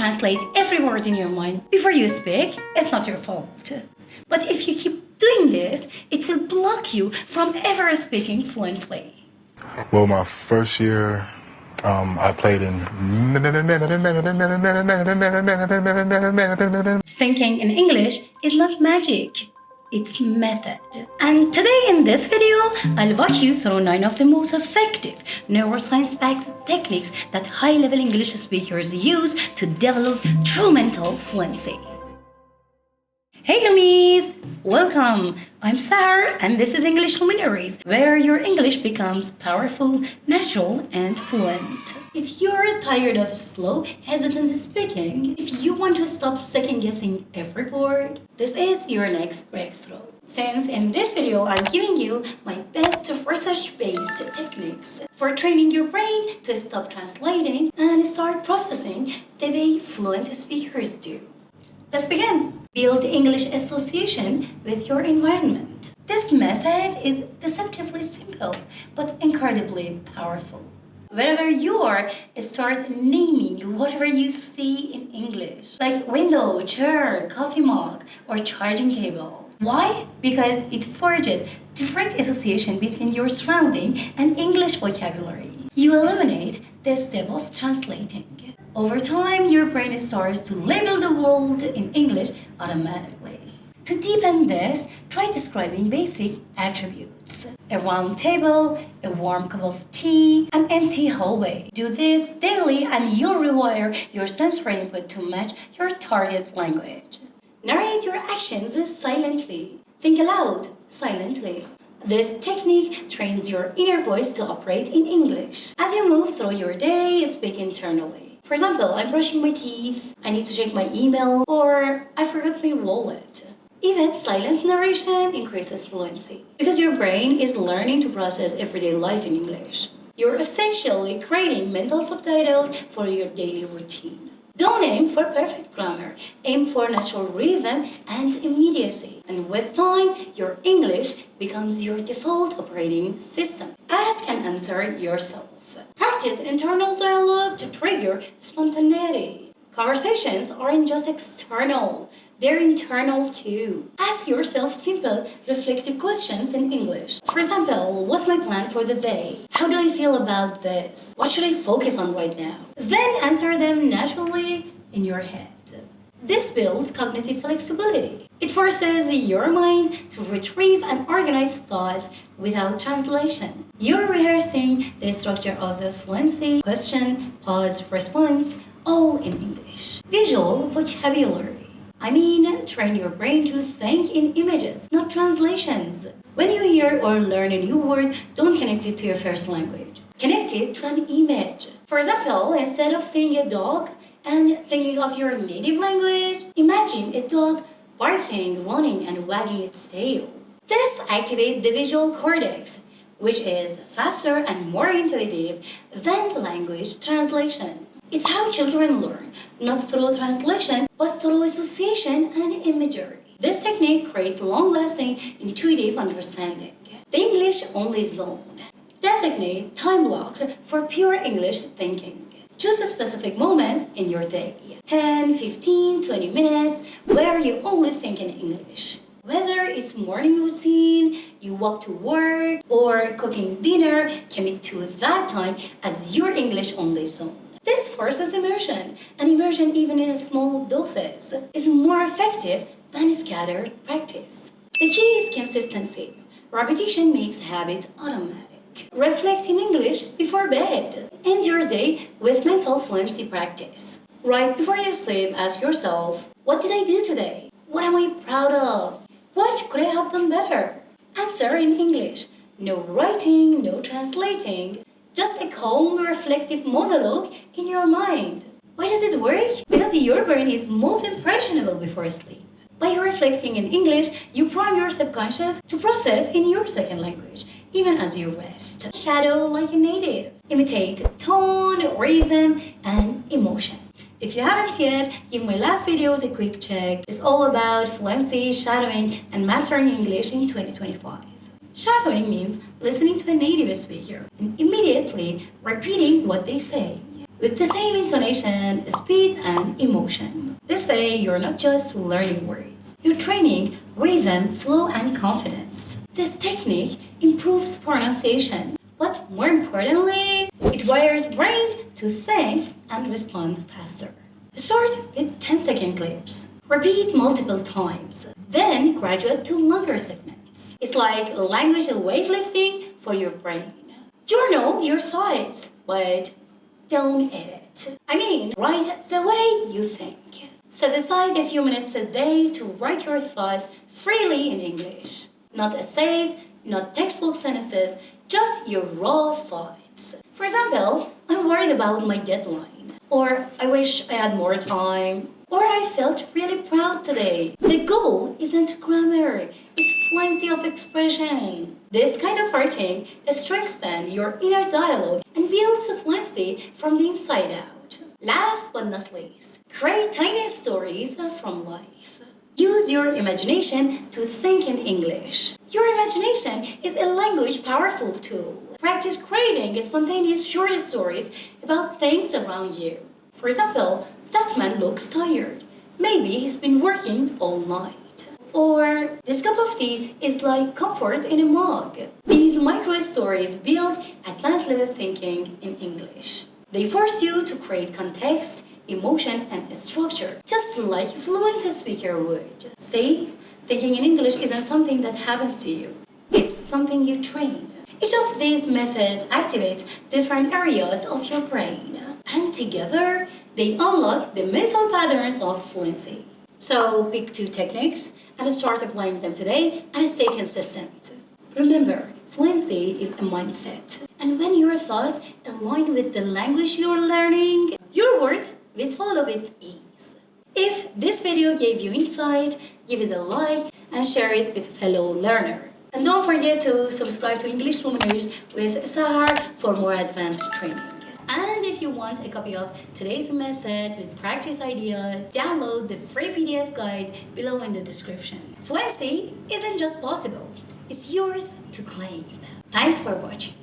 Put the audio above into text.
translate every word in your mind before you speak, it's not your fault. But if you keep doing this, it will block you from ever speaking fluently. Well, my first year, I played in... Thinking in English is not magic. It's method. And today in this video, I'll walk you through 9 of the most effective neuroscience-backed techniques that high-level English speakers use to develop true mental fluency. Hey Lumies! Welcome! I'm Sahar and this is English Luminaries, where your English becomes powerful, natural, and fluent. If you're tired of slow, hesitant speaking, if you want to stop second-guessing every word, this is your next breakthrough. Since in this video, I'm giving you my best research-based techniques for training your brain to stop translating and start processing the way fluent speakers do. Let's begin. Build English association with your environment. This method is deceptively simple, but incredibly powerful. Wherever you are, start naming whatever you see in English, like window, chair, coffee mug, or charging cable. Why? Because it forges direct association between your surrounding and English vocabulary. You eliminate the step of translating. Over time, your brain starts to label the world in English automatically. To deepen this, try describing basic attributes. A round table, a warm cup of tea, an empty hallway. Do this daily and you'll rewire your sensory input to match your target language. Narrate your actions silently. Think aloud silently. This technique trains your inner voice to operate in English. As you move through your day, speak internally. For example, I'm brushing my teeth, I need to check my email, or I forgot my wallet. Even silent narration increases fluency because your brain is learning to process everyday life in English. You're essentially creating mental subtitles for your daily routine. Don't aim for perfect grammar, aim for natural rhythm and immediacy. And with time, your English becomes your default operating system. Ask and answer yourself. Practice internal dialogue to trigger spontaneity. Conversations aren't just external, they're internal too. Ask yourself simple, reflective questions in English. For example, what's my plan for the day? How do I feel about this? What should I focus on right now? Then answer them naturally in your head. This builds cognitive flexibility. It forces your mind to retrieve and organize thoughts without translation. You're rehearsing the structure of the fluency, question, pause, response, all in English. Visual vocabulary. Train your brain to think in images, not translations. When you hear or learn a new word, don't connect it to your first language. Connect it to an image. For example, instead of seeing a dog and thinking of your native language, imagine a dog barking, running, and wagging its tail. This activates the visual cortex, which is faster and more intuitive than language translation. It's how children learn, not through translation, but through association and imagery. This technique creates long-lasting, intuitive understanding. The English-only zone. Designate time blocks for pure English thinking. Choose a specific moment in your day, 10, 15, 20 minutes, where you only think in English. Whether it's morning routine, you walk to work, or cooking dinner, commit to that time as your English-only zone. This forces immersion, and immersion even in small doses is more effective than scattered practice. The key is consistency. Repetition makes habit automatic. Reflect in English before bed. End your day with mental fluency practice. Right before you sleep, ask yourself, what did I do today? What am I proud of? What could I have done better? Answer in English. No writing, no translating. Just a calm, reflective monologue in your mind. Why does it work? Because your brain is most impressionable before sleep. By reflecting in English, you prime your subconscious to process in your second language, even as you rest. Shadow like a native. Imitate tone, rhythm, and emotion. If you haven't yet, give my last videos a quick check. It's all about fluency, shadowing, and mastering English in 2025. Shadowing means listening to a native speaker and immediately repeating what they say. with the same intonation, speed, and emotion. This way, you're not just learning words, you're training rhythm, flow, and confidence. This technique improves pronunciation, but more importantly, it wires brain to think and respond faster. Start with 10-second clips. Repeat multiple times, then graduate to longer segments. It's like language weightlifting for your brain. Journal your thoughts, but don't edit. Write the way you think. Set aside a few minutes a day to write your thoughts freely in English. Not essays, not textbook sentences, just your raw thoughts. For example, I'm worried about my deadline, or I wish I had more time, or I felt really proud today. The goal isn't grammar, it's fluency of expression. This kind of writing strengthens your inner dialogue and builds fluency from the inside out. Last but not least, create tiny stories from life. Use your imagination to think in English. Your imagination is a language powerful tool. Practice creating spontaneous short stories about things around you. For example, that man looks tired. Maybe he's been working all night. Or this cup of tea is like comfort in a mug. These micro stories build advanced level thinking in English. They force you to create context, emotion, and structure, just like a fluent speaker would. See, thinking in English isn't something that happens to you. It's something you train. Each of these methods activates different areas of your brain, and together they unlock the mental patterns of fluency. So pick 2 techniques and start applying them today and stay consistent. Remember, fluency is a mindset, and when your thoughts align with the language you're learning, your words will follow with ease. If this video gave you insight, give it a like and share it with a fellow learner. And don't forget to subscribe to English Luminaries with Sahar for more advanced training. And if you want a copy of today's method with practice ideas, download the free PDF guide below in the description. Fluency isn't just possible, it's yours to claim. Thanks for watching.